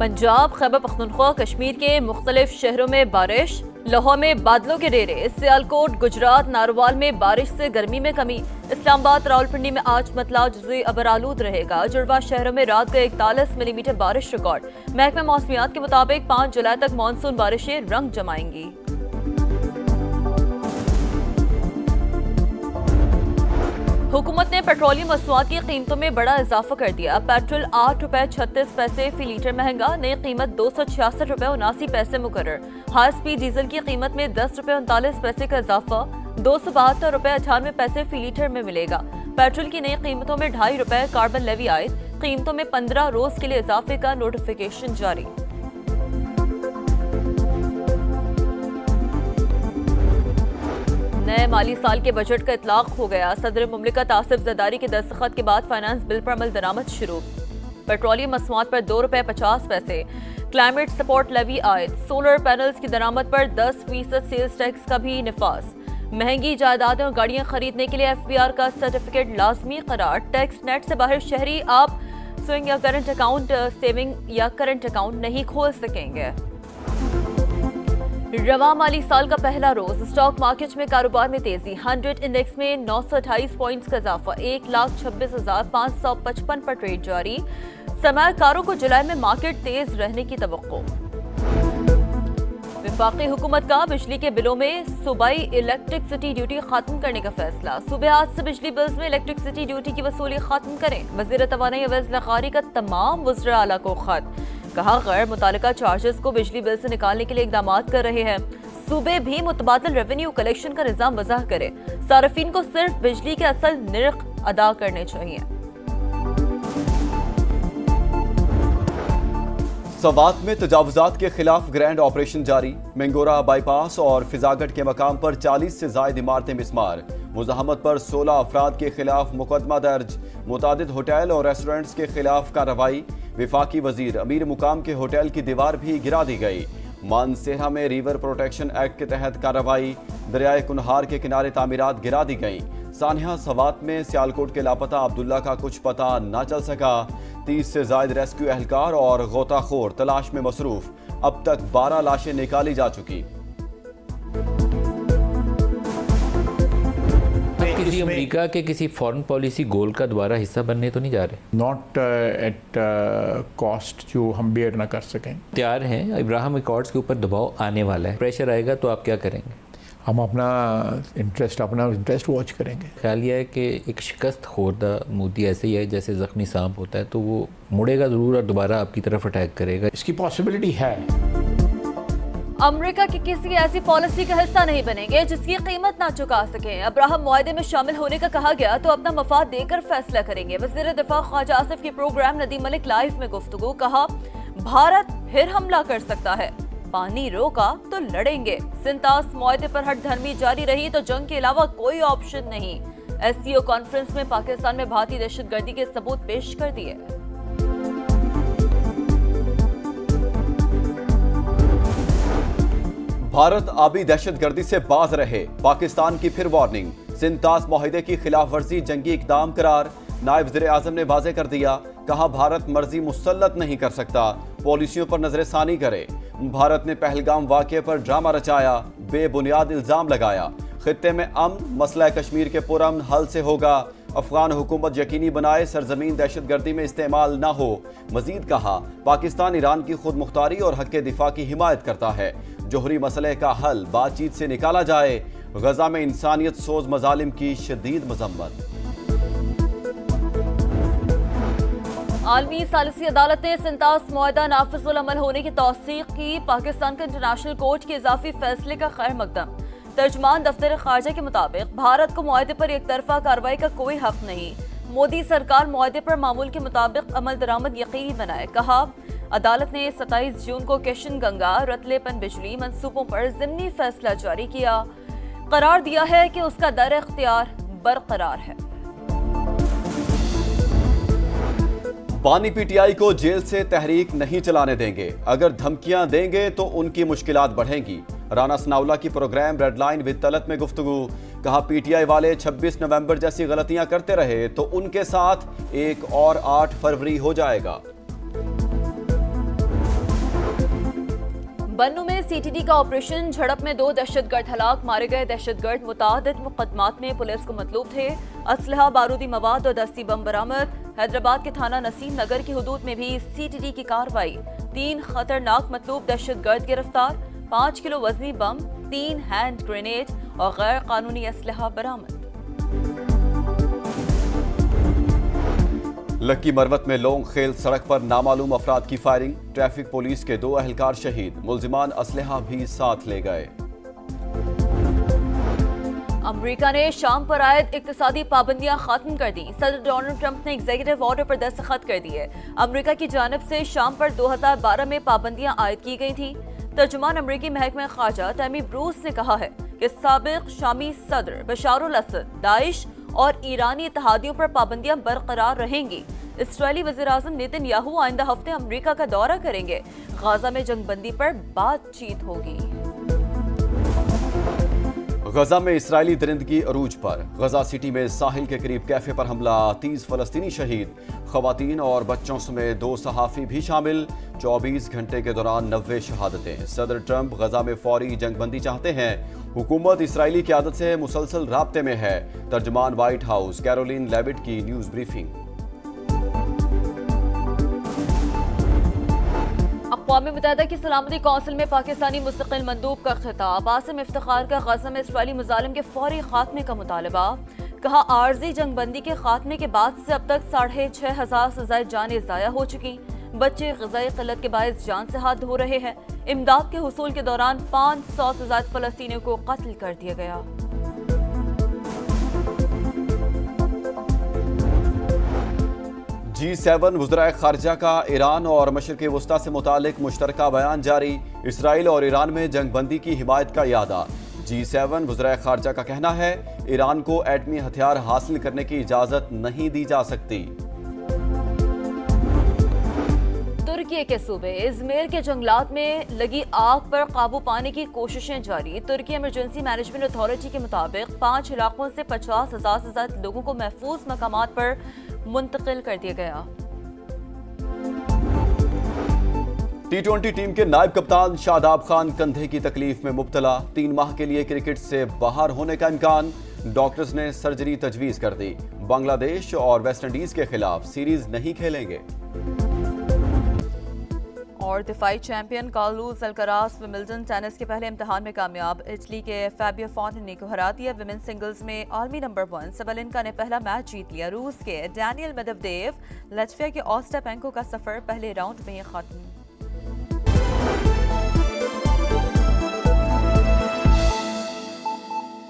पंजाब, खैबर पख्तूनख्वा, कश्मीर के मुख्तलिफ शहरों में बारिश, लाहौर में बादलों के डेरे, सियालकोट, गुजरात, नारोवाल में बारिश से गर्मी में कमी। इस्लामाबाद, रावलपिंडी में आज मतला जुज़ी अबरालूद रहेगा। जुड़वा शहरों में रात को 41 मिलीमीटर बारिश रिकॉर्ड। महकमा मौसमियात के मुताबिक 5 जुलाई तक मानसून बारिशें रंग जमाएंगी। हुकूमत ने पेट्रोलियम मसनूआत की कीमतों में बड़ा इजाफा कर दिया। पेट्रोल ₹8.36 फी लीटर महंगा, नई कीमत ₹266.79 मुकर्रर। हाई स्पीड डीजल की कीमत में ₹10.39 का इजाफा, ₹272.98 फी लीटर में मिलेगा। पेट्रोल की नई कीमतों में ₹2.5 कार्बन लेवी आयद। कीमतों में 15 रोज के लिए इजाफे का नोटिफिकेशन जारी। नए माली साल के बजट का इतलाक हो गया। सदर मुमलिकत आसिफ जरदारी के दस्तखत के बाद फाइनेंस बिल पर अमल दरामद शुरू। पेट्रोलियम मसनूआत पर ₹2.50, क्लाइमेट सपोर्ट लेवी आयद। सोलर पैनल्स की दरामद पर 10% सेल्स टैक्स का भी निफाज। महंगी जायदादें और गाड़ियां खरीदने के लिए FBR का सर्टिफिकेट लाजमी करार। टैक्स नेट से बाहर शहरी आप स्विंग या करंट अकाउंट, सेविंग या करंट अकाउंट नहीं खोल सकेंगे। रवा माली साल का पहला रोज स्टॉक मार्केट में कारोबार में तेजी। 100 इंडेक्स में 928 पॉइंट्स का इजाफा, 1,26,555 पर ट्रेड जारी। सरमायाकारों को जुलाई में मार्केट तेज रहने की तवक्को। वफाकी हुकूमत का बिजली के बिलों में सूबाई इलेक्ट्रिसिटी ड्यूटी खत्म करने का फैसला। सूबे आज से बिजली बिल्स में इलेक्ट्रिसिटी ड्यूटी की वसूली खत्म करें। वज़ीर तवानाई अवैस लखारी का तमाम वज़रा आला को खत, कहा गैर मुतालिका चार्जेस को बिजली बिल से निकालने के लिए इकदामात कर रहे हैं। सूबे भी मुतबादल रेवेन्यू कलेक्शन का निजाम वज़ाह करे। सार्फिन को सिर्फ बिजली के असल निर्ख अदा करने चाहिए। सवात में तजावुजात के खिलाफ ग्रैंड ऑपरेशन जारी। मेंगोरा बाईपास और फिजागट के मकाम पर 40 से जायद इमारतें मिसमार। मुज़ाहमत पर 16 अफराद के खिलाफ मुकदमा दर्ज। मुतादिद होटल और रेस्टोरेंट्स के खिलाफ कार्रवाई। विफाकी वजीर अमीर मुकाम के होटल की दीवार भी गिरा दी गई। मानसेरा में रिवर प्रोटेक्शन एक्ट के तहत कार्रवाई। दरियाए कुनहार के किनारे तामीरात गिरा दी गई। सानिया सवात में सियालकोट के लापता अब्दुल्ला का कुछ पता न चल सका। 30 से जायद रेस्क्यू एहलकार और गोताखोर तलाश में मसरूफ। अब तक 12 लाशें निकाली जा चुकी। किसी अमेरिका के किसी फॉरेन पॉलिसी गोल का दोबारा हिस्सा बनने तो नहीं जा रहे? नॉट एट कॉस्ट जो हम बेयर ना कर सकें। तैयार हैं, इब्राहिम अकॉर्ड्स के ऊपर दबाव आने वाला है, प्रेशर आएगा तो आप क्या करेंगे? हम अपना इंटरेस्ट वॉच करेंगे। ख्याल यह है कि एक शिकस्त खोरदा मोदी ऐसे ही है जैसे जख्मी सांप होता है, तो वो मुड़ेगा ज़रूर और दोबारा आपकी तरफ अटैक करेगा। इसकी पॉसिबिलिटी है। अमेरिका की किसी ऐसी पॉलिसी का हिस्सा नहीं बनेंगे जिसकी कीमत ना चुका सकें। अब्राहम मुआहदे में शामिल होने का कहा गया तो अपना मफाद देकर फैसला करेंगे। वज़ीर दिफा ख्वाजा आसिफ की प्रोग्राम नदीम मलिक लाइव में गुफ्तगू, कहा भारत फिर हमला कर सकता है, पानी रोका तो लड़ेंगे। सिंतास मुआहदे पर हट धर्मी जारी रही तो जंग के अलावा कोई ऑप्शन नहीं। SCO कॉन्फ्रेंस में पाकिस्तान में भारतीय दहशतगर्दी के सबूत पेश कर दिए। भारत आबी दहशतगर्दी से बाज रहे, पाकिस्तान की फिर वार्निंग। सिंतास मुआहदे की खिलाफ वर्जी जंगी इकदाम करार। नायब वज़ीर आज़म ने वाज़ेह कर दिया, कहा भारत मर्जी मुसल्लत नहीं कर सकता, पॉलिसियों पर नजरसानी करे। भारत ने पहलगाम वाक़े पर ड्रामा रचाया, बेबुनियाद इल्ज़ाम लगाया। खित्ते में अमन मसला कश्मीर के पुरअमन हल से होगा। अफगान हुकूमत यकीनी बनाए सरजमीन दहशतगर्दी में इस्तेमाल न हो। मजीद कहा पाकिस्तान ईरान की खुद मुख्तारी और हक दिफा की हिमायत करता है। जोहरी मसले का हल बातचीत से निकाला जाए। गजा में इंसानियत सोज मजालिम की शदीद मजम्मत। आलमी सालिसी अदालत ने सिंतास मुआहदा नाफिजुल अमल होने की तौसीक की। पाकिस्तान के इंटरनेशनल कोर्ट के इजाफी फैसले का खैर मकदम। तर्जमान दफ्तर खारजा के मुताबिक भारत को मुआहदे पर एक तरफा कार्रवाई का कोई हक नहीं। मोदी सरकार मुआहदे पर मामूल के मुताबिक अमल दरामद यकीनी बनाए। कहा अदालत ने 27 जून को किशन गंगा रतले पन बिजली मंसूबों पर ज़िमनी फैसला जारी किया। करार दिया है कि उसका दर इख्तियार बरकरार है। बानी PTI को जेल से तहरीक नहीं चलाने देंगे, अगर धमकियां देंगे तो उनकी मुश्किलात बढ़ेंगी। राना सनाउल्लाह की programme red line with Talat में गुफ्तगू, कहा PTI वाले 26 नवंबर जैसी गलतियां करते रहे तो उनके साथ एक और 8 फरवरी हो जाएगा। बन्नू में सीटीडी का ऑपरेशन, झड़प में 2 दहशतगर्द हलाक, मारे गए दहशतगर्द मुतादिद मुकदमात में पुलिस को मतलूब थे। असलहा, बारूदी मवाद और दस्ती बम बरामद। हैदराबाद के थाना नसीम नगर की हुदूद में भी सीटीडी की कार्रवाई। 3 खतरनाक मतलूब दहशतगर्द गिरफ्तार, 5 किलो वजनी बम, 3 हैंड ग्रेनेड और गैर कानूनी असलहा बरामद। लक्की मरवत में लोंग खेल सड़क पर नामालूम अफराद की फायरिंग, ट्रैफिक पुलिस के 2 अहलकार शहीद, मुल्जिमान असलहा भी साथ ले गए। अमेरिका ने शाम पर आयद इक्तिसादी पाबंदियां खत्म कर दी। सदर डोनाल्ड ट्रंप ने एग्जीक्यूटिव ऑर्डर पर दस्तखत कर दिए। अमेरिका की जानिब से शाम पर 2012 में पाबंदियां आयद की गई थी। तर्जुमान अमेरिकी महकमा खारजा टैमी ब्रूस ने कहा है कि साबिक शामी सदर बशारुल असद, दाइश और ईरानी इत्तेहादियों पर पाबंदियां बरकरार रहेंगी। इस्राएली वज़ीर-ए-आज़म नेतन्याहू आइंदा हफ्ते अमेरिका का दौरा करेंगे। गाजा में जंगबंदी पर बातचीत होगी। गजा में इस्राएली दरिंदगी अरूज पर, गजा सिटी में साहिल के करीब कैफे पर हमला, 30 फलस्तीनी शहीद, खवातीन और बच्चों समेत 2 सहाफ़ी भी शामिल। 24 घंटे के दौरान 90 शहादतें। सदर ट्रंप गजा में फौरी जंगबंदी चाहते हैं। हुकूमत इस्राएली क़यादत से मुसलसल राब्ते में है। तर्जुमान व्हाइट हाउस कैरोलिन लेविट की न्यूज़ ब्रीफिंग। अक़वाम मुत्तहिदा की सलामती कौंसिल में पाकिस्तानी मुस्तक़िल मंदूब का खिताब। आसिम इफ्तिखार का गज़ा में इस्राएली मुज़ालिम के फौरी खात्मे का मुतालबा। कहा, आर्जी जंगबंदी के खात्मे के बाद से अब तक 6,500 से ज़ायद जानें ज़ाया हो चुकी। बच्चे ग़िज़ाई क़िल्लत के बायस जान से हाथ धो रहे हैं। इमदाद के हुसूल के दौरान 500 से ज़ायद फ़लस्तीनियों को कत्ल कर दिया गया। G7 वज़राए ख़ारिजा का ईरान और मशरिक़ वस्ता से मुतालिक मुश्तरका बयान जारी। इसराइल और ईरान में जंगबंदी की हिमायत का इरादा। G7 वज़राए ख़ारिजा का कहना है, ईरान को एटमी हथियार हासिल करने की इजाज़त नहीं दी जा सकती। तुर्की के सूबे इज़मिर के जंगलात में लगी आग पर काबू पाने की कोशिशें जारी। तुर्की इमरजेंसी मैनेजमेंट अथॉरिटी के मुताबिक 5 इलाकों से 50,000 से ज़्यादा लोगों को महफूज मकामात पर मुंतकिल कर दिया गया। T20 टीम के नायब कप्तान शादाब खान कंधे की तकलीफ में मुब्तला, 3 माह के लिए क्रिकेट से बाहर होने का इम्कान। डॉक्टर्स ने सर्जरी तजवीज़ कर दी। बांग्लादेश और वेस्ट इंडीज के खिलाफ सीरीज नहीं खेलेंगे। और दिफाई champion Carlos Alcaraz Wimbledon tennis के पहले इम्तिहान में कामयाब। इटली के फैबियो फॉन्टेनी को हरा दिया। विमेन सिंगल्स में आलमी नंबर 1 सबलिनका ने पहला मैच जीत लिया। रूस के डैनियल मेदवेदेव, लटविया के ओस्टापेंको का सफर पहले राउंड में ही खत्म।